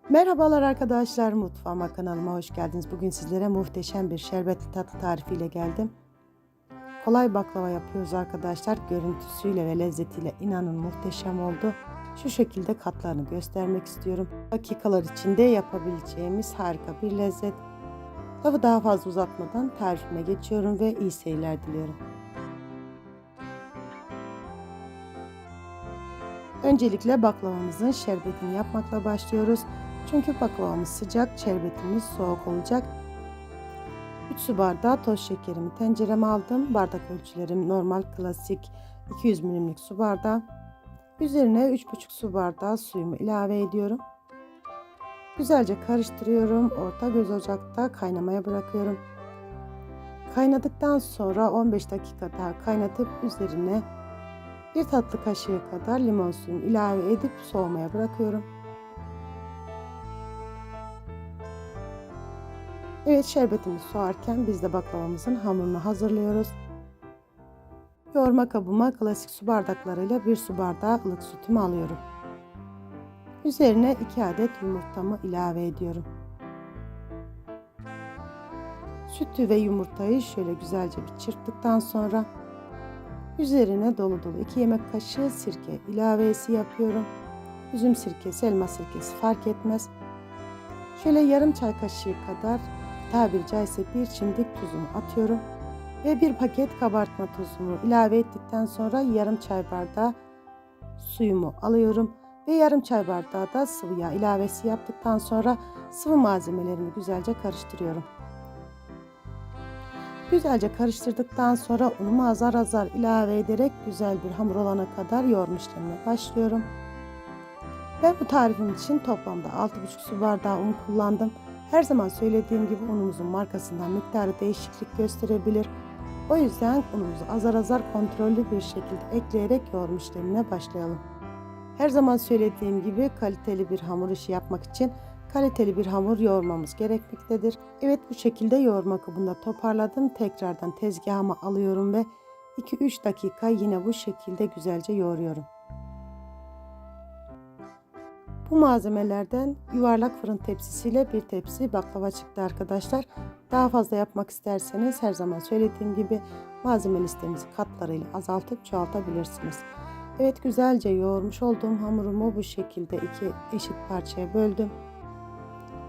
Merhabalar arkadaşlar, mutfağıma, kanalıma hoş geldiniz. Bugün sizlere muhteşem bir şerbetli tatlı tarifiyle geldim. Kolay baklava yapıyoruz arkadaşlar. Görüntüsüyle ve lezzetiyle inanın muhteşem oldu. Şu şekilde katlarını göstermek istiyorum. Dakikalar içinde yapabileceğimiz harika bir lezzet. Lafı daha fazla uzatmadan tarifime geçiyorum ve iyi seyirler diliyorum. Öncelikle baklavamızın şerbetini yapmakla başlıyoruz. Çünkü baklavamız sıcak, şerbetimiz soğuk olacak. 3 su bardağı toz şekerimi tencereme aldım. Bardak ölçülerim normal klasik 200 milimlik su bardağı. Üzerine 3,5 su bardağı suyumu ilave ediyorum. Güzelce karıştırıyorum. Orta göz ocakta kaynamaya bırakıyorum. Kaynadıktan sonra 15 dakika daha kaynatıp üzerine 1 tatlı kaşığı kadar limon suyumu ilave edip soğumaya bırakıyorum. Evet, şerbetimiz soğarken biz de baklavamızın hamurunu hazırlıyoruz. Yoğurma kabıma klasik su bardaklarıyla 1 su bardağı ılık sütümü alıyorum. Üzerine 2 adet yumurtamı ilave ediyorum. Sütü ve yumurtayı şöyle güzelce bir çırptıktan sonra üzerine dolu dolu 2 yemek kaşığı sirke ilavesi yapıyorum. Üzüm sirkesi, elma sirkesi fark etmez. Şöyle yarım çay kaşığı kadar, tabiri caizse bir çimdik tuzumu atıyorum. Ve bir paket kabartma tozumu ilave ettikten sonra yarım çay bardağı suyumu alıyorum. Ve yarım çay bardağı da sıvı yağ ilavesi yaptıktan sonra sıvı malzemelerimi güzelce karıştırıyorum. Güzelce karıştırdıktan sonra unumu azar azar ilave ederek güzel bir hamur olana kadar yoğurma işlemine başlıyorum. Ben bu tarifim için toplamda 6,5 su bardağı un kullandım. Her zaman söylediğim gibi unumuzun markasından miktarı değişiklik gösterebilir. O yüzden unumuzu azar azar kontrollü bir şekilde ekleyerek yoğurma işlemine başlayalım. Her zaman söylediğim gibi kaliteli bir hamur işi yapmak için kaliteli bir hamur yoğurmamız gerekmektedir. Evet, bu şekilde yoğurma kabında toparladım. Tekrardan tezgahıma alıyorum ve 2-3 dakika yine bu şekilde güzelce yoğuruyorum. Bu malzemelerden yuvarlak fırın tepsisiyle bir tepsi baklava çıktı arkadaşlar. Daha fazla yapmak isterseniz her zaman söylediğim gibi malzeme listemizi katlarıyla azaltıp çoğaltabilirsiniz. Evet, güzelce yoğurmuş olduğum hamurumu bu şekilde 2 eşit parçaya böldüm.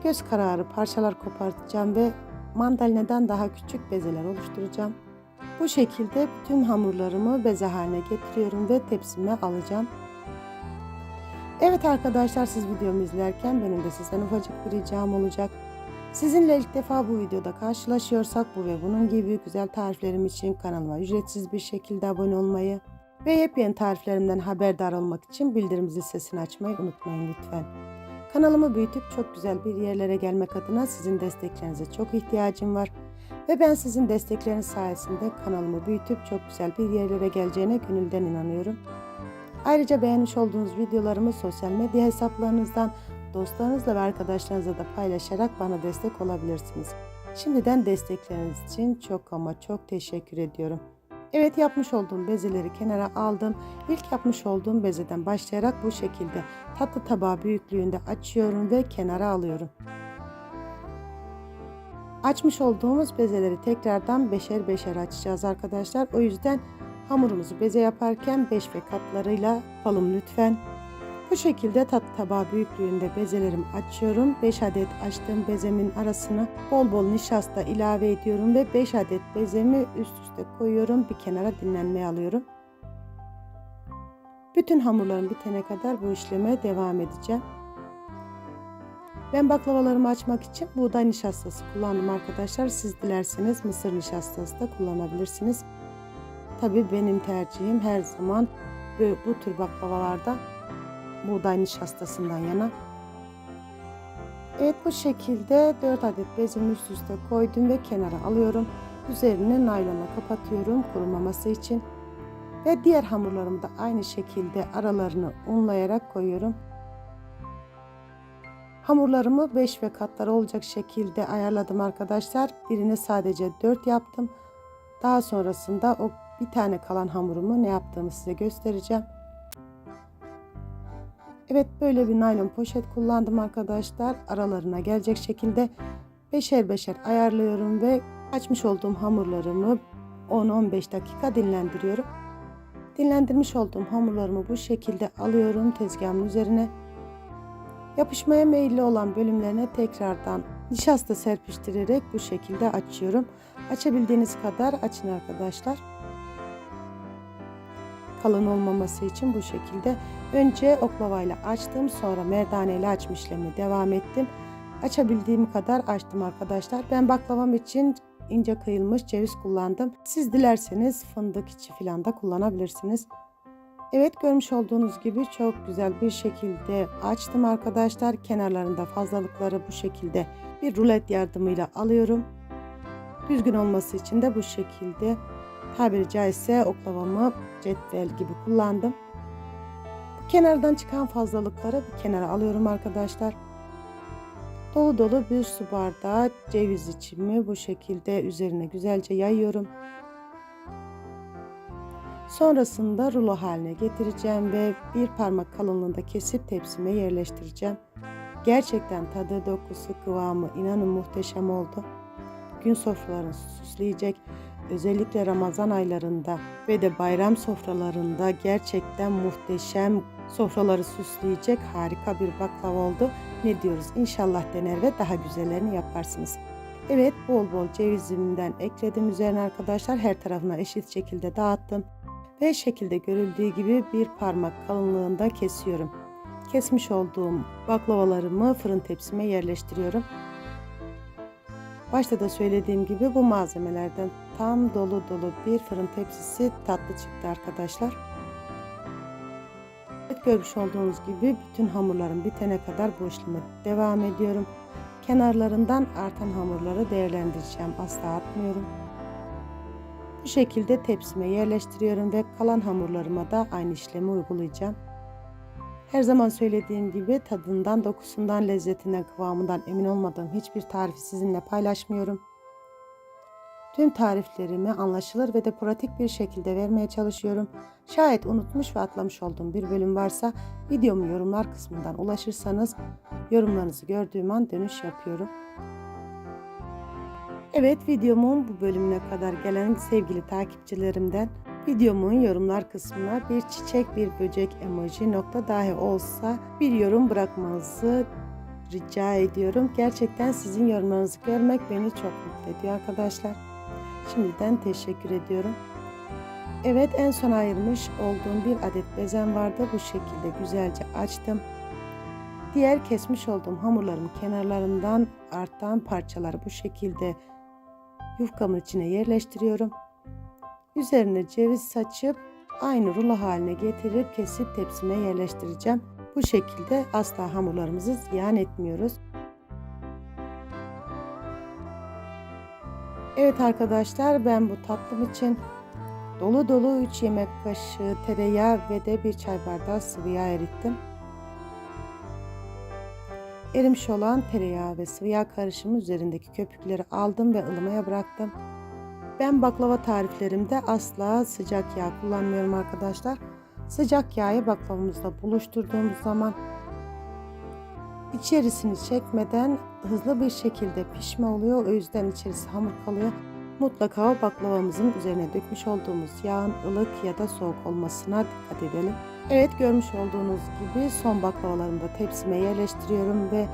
Göz kararı parçalar kopartacağım ve mandalinadan daha küçük bezeler oluşturacağım. Bu şekilde tüm hamurlarımı beze haline getiriyorum ve tepsime alacağım. Evet arkadaşlar, siz videomu izlerken benim de sizden ufacık bir ricam olacak. Sizinle ilk defa bu videoda karşılaşıyorsak bu ve bunun gibi güzel tariflerim için kanalıma ücretsiz bir şekilde abone olmayı ve yepyeni tariflerimden haberdar olmak için bildirim zil sesini açmayı unutmayın lütfen. Kanalımı büyütüp çok güzel bir yerlere gelmek adına sizin desteklerinize çok ihtiyacım var. Ve ben sizin destekleriniz sayesinde kanalımı büyütüp çok güzel bir yerlere geleceğine gönülden inanıyorum. Ayrıca beğenmiş olduğunuz videolarımı sosyal medya hesaplarınızdan dostlarınızla ve arkadaşlarınızla da paylaşarak bana destek olabilirsiniz. Şimdiden destekleriniz için çok ama çok teşekkür ediyorum. Evet, yapmış olduğum bezeleri kenara aldım. İlk yapmış olduğum bezeden başlayarak bu şekilde tatlı tabağı büyüklüğünde açıyorum ve kenara alıyorum. Açmış olduğumuz bezeleri tekrardan beşer beşer açacağız arkadaşlar. O yüzden hamurumuzu beze yaparken 5 ve katlarıyla yapalım lütfen. Bu şekilde tatlı tabağı büyüklüğünde bezelerimi açıyorum. 5 adet açtığım bezemin arasına bol bol nişasta ilave ediyorum ve 5 adet bezemi üst üste koyuyorum. Bir kenara dinlenmeye alıyorum. Bütün hamurlarım bitene kadar bu işleme devam edeceğim. Ben baklavalarımı açmak için buğday nişastası kullandım arkadaşlar. Siz dilerseniz mısır nişastası da kullanabilirsiniz. Tabii benim tercihim her zaman bu tür baklavalarda buğday nişastasından yana. Evet, bu şekilde 4 adet bezimi üst üste koydum ve kenara alıyorum. Üzerine naylonla kapatıyorum kurumaması için. Ve diğer hamurlarımı da aynı şekilde aralarını unlayarak koyuyorum. Hamurlarımı 5 ve katları olacak şekilde ayarladım arkadaşlar. Birini sadece 4 yaptım. Daha sonrasında o bir tane kalan hamurumu ne yaptığımı size göstereceğim. Evet, böyle bir naylon poşet kullandım arkadaşlar. Aralarına gelecek şekilde beşer beşer ayarlıyorum ve açmış olduğum hamurlarımı 10-15 dakika dinlendiriyorum. Dinlendirmiş olduğum hamurlarımı bu şekilde alıyorum tezgahımın üzerine. Yapışmaya meyilli olan bölümlerine tekrardan nişasta serpiştirerek bu şekilde açıyorum. Açabildiğiniz kadar açın arkadaşlar. Kalın olmaması için bu şekilde. Önce oklavayla açtım, sonra merdaneyle açma işlemine devam ettim. Açabildiğim kadar açtım arkadaşlar. Ben baklavam için ince kıyılmış ceviz kullandım. Siz dilerseniz fındık içi falan da kullanabilirsiniz. Evet, görmüş olduğunuz gibi çok güzel bir şekilde açtım arkadaşlar. Kenarlarında fazlalıkları bu şekilde bir rulet yardımıyla alıyorum. Düzgün olması için de bu şekilde tabiri caizse oklavamı cetvel gibi kullandım. Kenardan çıkan fazlalıkları bir kenara alıyorum arkadaşlar. Dolu dolu bir su bardağı ceviz içimi bu şekilde üzerine güzelce yayıyorum. Sonrasında rulo haline getireceğim ve bir parmak kalınlığında kesip tepsime yerleştireceğim. Gerçekten tadı, dokusu, kıvamı inanın muhteşem oldu. Gün sofralarını süsleyecek, özellikle Ramazan aylarında ve de bayram sofralarında gerçekten muhteşem, sofraları süsleyecek harika bir baklava oldu. Ne diyoruz? İnşallah dener ve daha güzellerini yaparsınız. Evet, bol bol cevizimden ekledim üzerine arkadaşlar. Her tarafına eşit şekilde dağıttım. Ve şekilde görüldüğü gibi bir parmak kalınlığında kesiyorum. Kesmiş olduğum baklavalarımı fırın tepsime yerleştiriyorum. Başta da söylediğim gibi bu malzemelerden tam dolu dolu bir fırın tepsisi tatlı çıktı arkadaşlar. Evet, görmüş olduğunuz gibi bütün hamurlarım bitene kadar bu işleme devam ediyorum. Kenarlarından artan hamurları değerlendireceğim. Asla atmıyorum. Bu şekilde tepsime yerleştiriyorum ve kalan hamurlarıma da aynı işlemi uygulayacağım. Her zaman söylediğim gibi tadından, dokusundan, lezzetinden, kıvamından emin olmadığım hiçbir tarifi sizinle paylaşmıyorum. Tüm tariflerimi anlaşılır ve de pratik bir şekilde vermeye çalışıyorum. Şayet unutmuş ve atlamış olduğum bir bölüm varsa videomu yorumlar kısmından ulaşırsanız yorumlarınızı gördüğüm an dönüş yapıyorum. Evet, videomun bu bölümüne kadar gelen sevgili takipçilerimden videomun yorumlar kısmına bir çiçek, bir böcek emoji nokta dahi olsa bir yorum bırakmanızı rica ediyorum. Gerçekten sizin yorumlarınızı görmek beni çok mutlu ediyor arkadaşlar. Şimdiden teşekkür ediyorum. Evet, en son ayırmış olduğum bir adet bezem vardı. Bu şekilde güzelce açtım. Diğer kesmiş olduğum hamurlarımın kenarlarından artan parçaları bu şekilde yufkamın içine yerleştiriyorum. Üzerine ceviz saçıp aynı rulo haline getirip kesip tepsime yerleştireceğim. Bu şekilde asla hamurlarımızı ziyan etmiyoruz. Evet arkadaşlar, ben bu tatlım için dolu dolu 3 yemek kaşığı tereyağı ve de 1 çay bardağı sıvı yağ erittim. Erimiş olan tereyağı ve sıvı yağ karışımı üzerindeki köpükleri aldım ve ılımaya bıraktım. Ben baklava tariflerimde asla sıcak yağ kullanmıyorum arkadaşlar. Sıcak yağı baklavamızla buluşturduğumuz zaman içerisini çekmeden hızlı bir şekilde pişme oluyor. O yüzden içerisi hamur kalıyor. Mutlaka baklavamızın üzerine dökmüş olduğumuz yağın ılık ya da soğuk olmasına dikkat edelim. Evet, görmüş olduğunuz gibi son baklavalarımı da tepsime yerleştiriyorum ve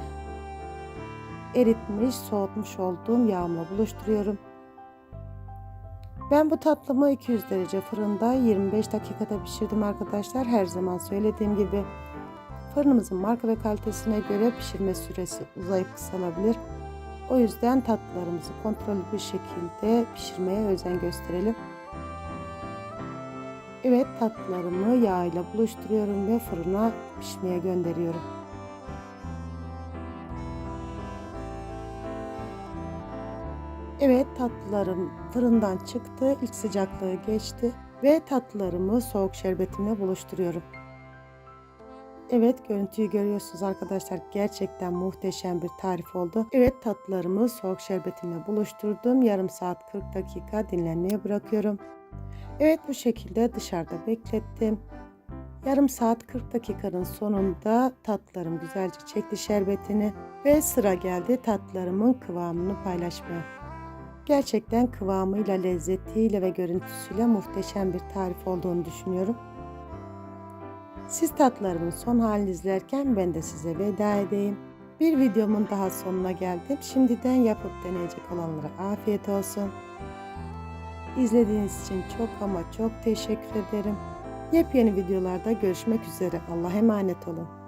eritmiş, soğutmuş olduğum yağımla buluşturuyorum. Ben bu tatlımı 200 derece fırında 25 dakikada pişirdim arkadaşlar. Her zaman söylediğim gibi fırınımızın marka ve kalitesine göre pişirme süresi uzayıp kısalabilir. O yüzden tatlılarımızı kontrollü bir şekilde pişirmeye özen gösterelim. Evet, tatlılarımı yağ ile buluşturuyorum ve fırına pişmeye gönderiyorum. Evet, tatlılarım fırından çıktı. İlk sıcaklığı geçti ve tatlılarımı soğuk şerbetimle buluşturuyorum. Evet, görüntüyü görüyorsunuz arkadaşlar. Gerçekten muhteşem bir tarif oldu. Evet, tatlılarımı soğuk şerbetimle buluşturdum. Yarım saat 40 dakika dinlenmeye bırakıyorum. Evet, bu şekilde dışarıda beklettim. Yarım saat 40 dakikanın sonunda tatlılarım güzelce çekti şerbetini ve sıra geldi tatlılarımın kıvamını paylaşmaya. Gerçekten kıvamıyla, lezzetiyle ve görüntüsüyle muhteşem bir tarif olduğunu düşünüyorum. Siz tatlılarımın son halini izlerken ben de size veda edeyim. Bir videomun daha sonuna geldim. Şimdiden yapıp deneyecek olanlara afiyet olsun. İzlediğiniz için çok ama çok teşekkür ederim. Yepyeni videolarda görüşmek üzere. Allah'a emanet olun.